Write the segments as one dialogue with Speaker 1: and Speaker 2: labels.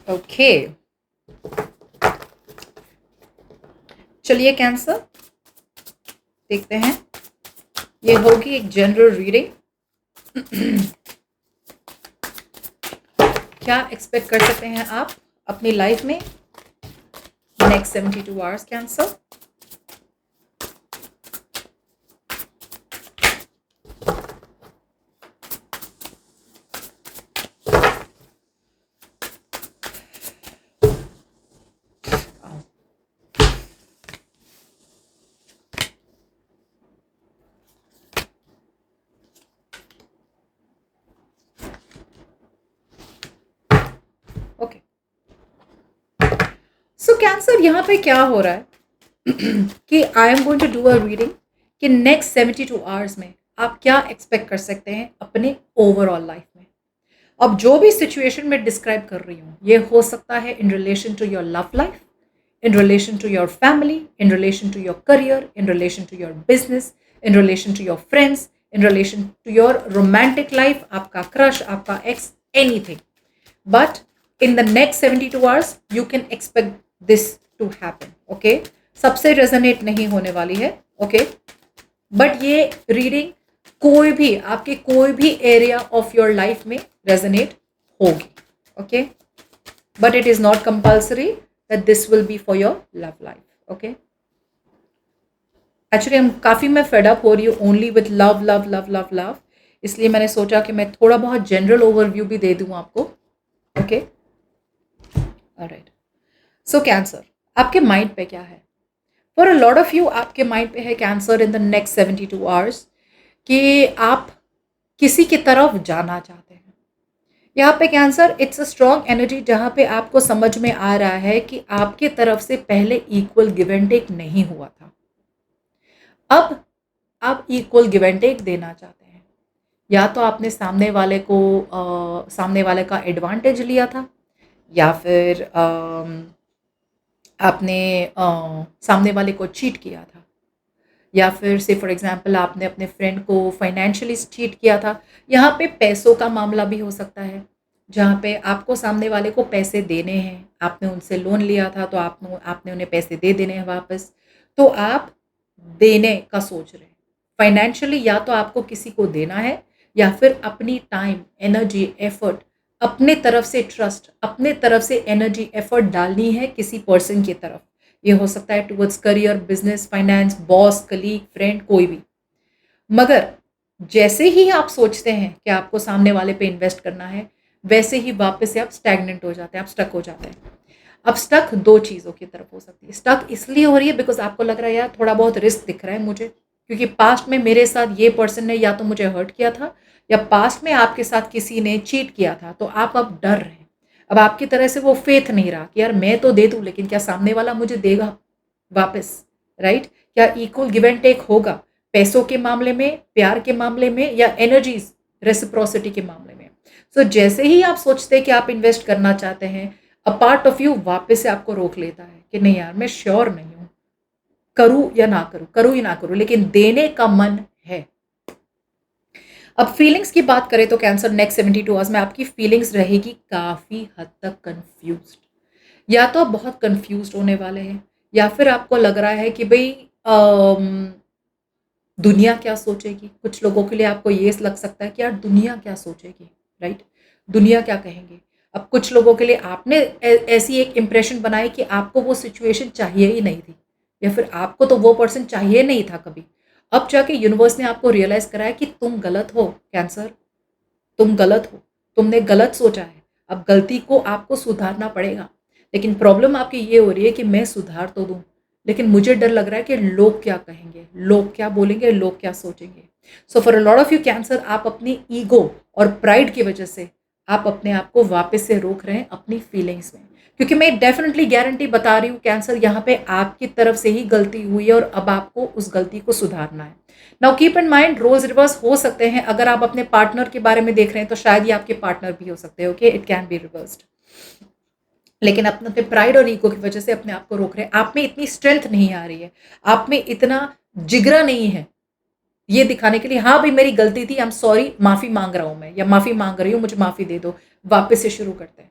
Speaker 1: Okay, चलिए cancer देखते हैं। ये होगी एक जनरल रीडिंग। क्या एक्सपेक्ट कर सकते हैं आप अपनी लाइफ में next 72 hours Cancer? Okay, so Cancer यहाँ पे क्या हो रहा है कि I am going to do a reading कि नेक्स्ट 72 आवर्स में आप क्या एक्सपेक्ट कर सकते हैं अपने ओवरऑल लाइफ में। अब जो भी सिचुएशन मैं डिस्क्राइब कर रही हूँ ये हो सकता है in relation to your love life, in relation to your family, in relation to your career, in relation to your business, in relation to your friends, in relation to your romantic life, आपका crush, आपका ex, anything. But in the next 72 hours, you can expect this to happen. Okay? सबसे resonate नहीं होने वाली है. Okay? But ये reading कोई भी आपके कोई भी area of your life में resonate होगी. Okay? But it is not compulsory that this will be for your love life. Okay? Actually हम काफ़ी मैं फेड अप हो रही हूँ only with love love love love love, इसलिए मैंने सोचा कि मैं थोड़ा बहुत जनरल ओवरव्यू भी दे दूँ आपको. Okay, alright. सो कैंसर, आपके माइंड पे क्या है? For a lot of you आपके माइंड पे है cancer in the next 72 hours कि आप किसी की तरफ जाना चाहते हैं. यहाँ पे cancer it's a strong energy जहाँ पे आपको समझ में आ रहा है कि आपके तरफ से पहले इक्वल गिव एंड टेक नहीं हुआ था. अब आप इक्वल गिव एंड टेक देना चाहते हैं. या तो आपने सामने वाले का एडवांटेज लिया था, या फिर आपने सामने वाले को चीट किया था, या फिर से फॉर एग्जांपल आपने अपने फ्रेंड को फाइनेंशियली चीट किया था. यहाँ पे पैसों का मामला भी हो सकता है जहाँ पे आपको सामने वाले को पैसे देने हैं, आपने उनसे लोन लिया था तो आपने उन्हें पैसे दे देने हैं वापस, तो आप देने का सोच रहे हैं फाइनेंशियली. या तो आपको किसी को देना है, या फिर अपनी टाइम एनर्जी एफर्ट अपने तरफ से ट्रस्ट अपने तरफ से एनर्जी एफर्ट डालनी है किसी पर्सन की तरफ. ये हो सकता है towards career, business, finance, boss, colleague, friend, कोई भी. मगर जैसे ही आप सोचते हैं कि आपको सामने वाले पे इन्वेस्ट करना है, वैसे ही वापस से आप स्टैग्नेंट हो जाते हैं, आप स्टक हो जाते हैं. अब स्टक दो चीज़ों की तरफ हो सकती है. स्टक इसलिए हो रही है बिकॉज आपको लग रहा है यार थोड़ा बहुत रिस्क दिख रहा है मुझे, क्योंकि पास्ट में मेरे साथ ये पर्सन ने या तो मुझे हर्ट किया था, या पास्ट में आपके साथ किसी ने चीट किया था, तो आप अब डर रहे हैं. अब आपकी तरह से वो फेथ नहीं रहा कि यार मैं तो दे दूं लेकिन क्या सामने वाला मुझे देगा वापस, राइट? क्या इक्वल गिव एंड टेक होगा पैसों के मामले में, प्यार के मामले में, या एनर्जीज रेसिप्रोसिटी के मामले में? सो जैसे ही आप सोचते हैं कि आप इन्वेस्ट करना चाहते हैं, अ पार्ट ऑफ यू वापस से आपको रोक लेता है कि नहीं यार मैं श्योर नहीं हूं, करूं या ना करूं, करूं या ना करूं, लेकिन देने का मन है. अब फीलिंग्स की बात करें तो कैंसर नेक्स्ट 72 आवर्स में आपकी फीलिंग्स रहेगी काफ़ी हद तक कंफ्यूज्ड. या तो आप बहुत कंफ्यूज्ड होने वाले हैं, या फिर आपको लग रहा है कि भाई दुनिया क्या सोचेगी. कुछ लोगों के लिए आपको ये लग सकता है कि यार दुनिया क्या सोचेगी, राइट? दुनिया क्या कहेंगे. अब कुछ लोगों के लिए आपने ऐसी एक इम्प्रेशन बनाई कि आपको वो सिचुएशन चाहिए ही नहीं थी, या फिर आपको तो वो पर्सन चाहिए नहीं था कभी. अब जाके यूनिवर्स ने आपको रियलाइज कराया कि तुम गलत हो कैंसर, तुम गलत हो, तुमने गलत सोचा है. अब गलती को आपको सुधारना पड़ेगा. लेकिन प्रॉब्लम आपकी ये हो रही है कि मैं सुधार तो दूं, लेकिन मुझे डर लग रहा है कि लोग क्या कहेंगे, लोग क्या बोलेंगे, लोग क्या सोचेंगे. So for a lot of you cancer, आप अपनी ईगो और प्राइड की वजह से आप अपने आप को वापस से रोक रहे हैं अपनी फीलिंग्स में. क्योंकि मैं डेफिनेटली गारंटी बता रही हूँ कैंसर, यहाँ पे आपकी तरफ से ही गलती हुई है और अब आपको उस गलती को सुधारना है. Now keep in mind roles reverse हो सकते हैं. अगर आप अपने पार्टनर के बारे में देख रहे हैं तो शायद ये आपके पार्टनर भी हो सकते हैं. Okay, it can be reversed. लेकिन अपने प्राइड और ईगो की वजह से अपने आप को रोक रहे हैं. आप में इतनी स्ट्रेंथ नहीं आ रही है, आप में इतना जिगरा नहीं है ये दिखाने के लिए, हाँ भाई मेरी गलती थी, आई एम सॉरी, माफ़ी माँग रहा हूँ मैं, या माफ़ी माँग रही हूँ, मुझे माफ़ी दे दो, वापस से शुरू करते हैं।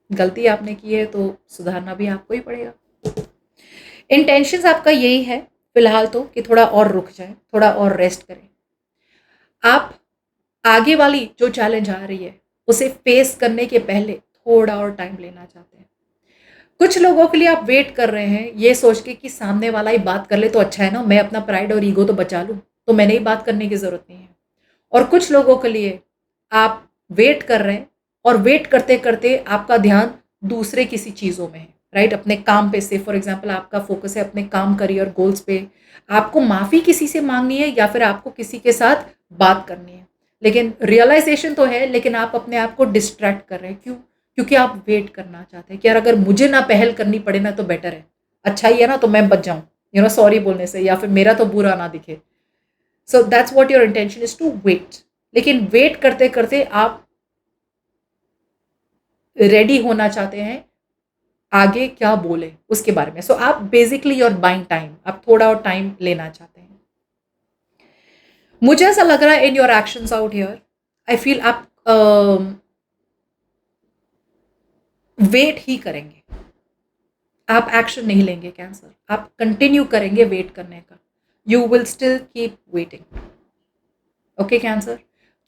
Speaker 1: गलती आपने की है तो सुधारना भी आपको ही पड़ेगा। इंटेंशंस आपका यही है फिलहाल तो, कि थोड़ा और रुक जाए, थोड़ा और रेस्ट करें। आप आगे वाली जो चैलेंज आ रही है उसे फेस करने के पहले थोड़ा और टाइम लेना चाहते हैं। कुछ लोगों के लिए आप वेट कर रहे हैं ये सोच के कि सामने वाला ही बात कर ले तो अच्छा है ना, मैं अपना प्राइड और ईगो तो बचा लूँ, तो मैंने ही बात करने की ज़रूरत नहीं है। और कुछ लोगों के लिए आप वेट कर रहे हैं और वेट करते-करते आपका ध्यान दूसरे किसी चीज़ों में है, राइट? अपने काम पे से फॉर एग्ज़ाम्पल आपका फ़ोकस है अपने काम, करियर, गोल्स पे। आपको माफ़ी किसी से माँगनी है या फिर आपको किसी के साथ बात करनी है। लेकिन रियलाइज़ेशन तो है, लेकिन आप अपने आप को डिस्ट्रैक्ट कर रहे हैं। क्यों? क्योंकि आप वेट करना चाहते हैं कि यार अगर मुझे ना पहल करनी पड़े ना तो बेटर है। अच्छा ही है ना तो मैं बच जाऊँ, सॉरी बोलने से, या फिर मेरा तो बुरा ना दिखे। So that's what your intention is to wait. लेकिन वेट करते-करते आप रेडी होना चाहते हैं आगे क्या बोले उसके बारे में। सो आप basically you are buying time, आप थोड़ा और टाइम लेना चाहते हैं। मुझे ऐसा लग रहा है in your actions out here, I feel आप वेट ही करेंगे, आप एक्शन नहीं लेंगे कैंसर, आप कंटिन्यू करेंगे वेट करने का। You will still keep waiting. Okay cancer,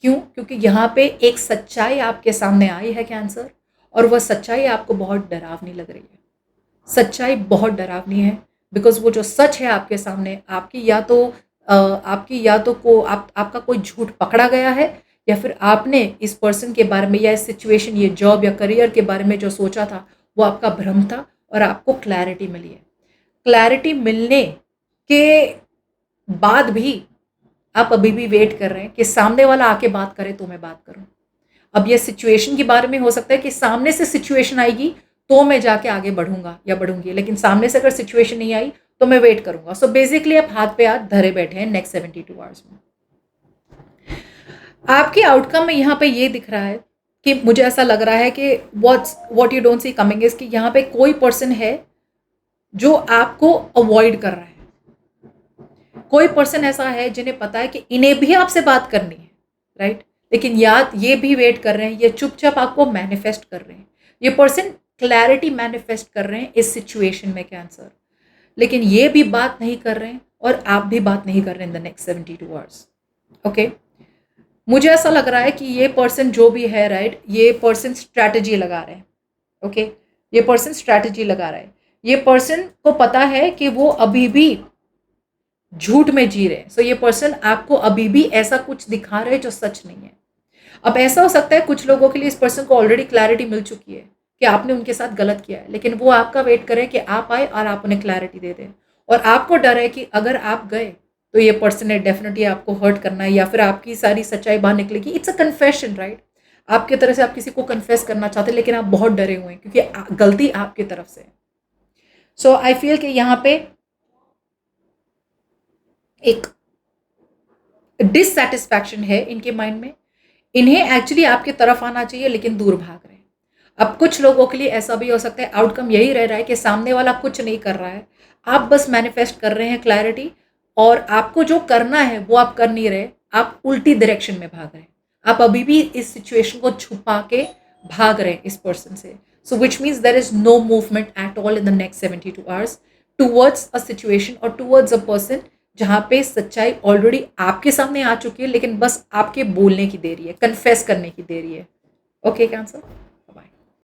Speaker 1: क्यों? क्योंकि यहाँ पे एक सच्चाई आपके सामने आई है कैंसर, और वह सच्चाई आपको बहुत डरावनी लग रही है। सच्चाई बहुत डरावनी है, बिकॉज़ वो जो सच है आपके सामने, आपकी या तो को आपका कोई झूठ पकड़ा गया है, या फिर आपने इस पर्सन के बारे में या इस सिचुएशन, ये जॉब या करियर के बारे में जो सोचा था, वो आपका भ्रम था और आपको क्लैरिटी मिली है। क्लैरिटी मिलने के बाद भी आप अभी भी वेट कर रहे हैं कि सामने वाला आके बात करे तो मैं बात करूँ। अब ये सिचुएशन के बारे में हो सकता है कि सामने से सिचुएशन आएगी तो मैं जाके आगे बढ़ूँगा या बढ़ूँगी, लेकिन सामने से अगर सिचुएशन नहीं आई तो मैं वेट करूँगा। सो बेसिकली आप हाथ पे हाथ धरे बैठे हैं नेक्स्ट 72 आवर्स में। आपके आउटकम में यहाँ पे ये दिख रहा है कि मुझे ऐसा लग रहा है कि what you don't see coming is कि यहाँ पे कोई पर्सन है जो आपको अवॉइड कर रहा है। कोई पर्सन ऐसा है जिन्हें पता है कि इन्हें भी आपसे बात करनी है, राइट? लेकिन याद ये भी वेट कर रहे हैं, ये चुपचाप आपको मैनिफेस्ट कर रहे हैं। ये पर्सन क्लैरिटी मैनिफेस्ट कर रहे हैं इस सिचुएशन में कैंसर, लेकिन ये भी बात नहीं कर रहे हैं और आप भी बात नहीं कर रहे हैं इन द नेक्स्ट 72 आवर्स। ओके, मुझे ऐसा लग रहा है कि ये पर्सन जो भी है, राइट, ये पर्सन स्ट्रैटेजी लगा रहे हैं। ओके, ये पर्सन स्ट्रैटेजी लगा रहा है। ये पर्सन को पता है कि वो अभी भी झूठ में जी रहे हैं। सो ये पर्सन आपको अभी भी ऐसा कुछ दिखा रहे हैं जो सच नहीं है। अब ऐसा हो सकता है कुछ लोगों के लिए इस पर्सन को ऑलरेडी क्लैरिटी मिल चुकी है कि आपने उनके साथ गलत किया है, लेकिन वो आपका वेट करें कि आप आए और आप उन्हें क्लैरिटी दे दें। और आपको डर है कि अगर आप गए तो ये पर्सन ने डेफिनेटली आपको हर्ट करना है, या फिर आपकी सारी सच्चाई बाहर निकलेगी। It's a confession, right? आपकी तरह से आप किसी को कन्फेस करना चाहते हैं, लेकिन आप बहुत डरे हुए हैं क्योंकि गलती आपकी तरफ से है। सो आई फील कि यहाँ पे एक डिससैटिस्फैक्शन है इनके माइंड में। इन्हें एक्चुअली आपकी तरफ आना चाहिए लेकिन दूर भाग रहे हैं। अब कुछ लोगों के लिए ऐसा भी हो सकता है, आउटकम यही रह रहा है कि सामने वाला कुछ नहीं कर रहा है, आप बस मैनिफेस्ट कर रहे हैं क्लैरिटी, और आपको जो करना है वो आप कर नहीं रहे, आप उल्टी डायरेक्शन में भाग रहे हैं। आप अभी भी इस सिचुएशन को छुपा के भाग रहे हैं इस पर्सन से। So which means there is no movement at all in the next 72 hours towards a situation और टूवर्ड्स अ पर्सन जहाँ पे सच्चाई ऑलरेडी आपके सामने आ चुकी है, लेकिन बस आपके बोलने की देरी है, कन्फेस करने की देरी है। Okay cancer?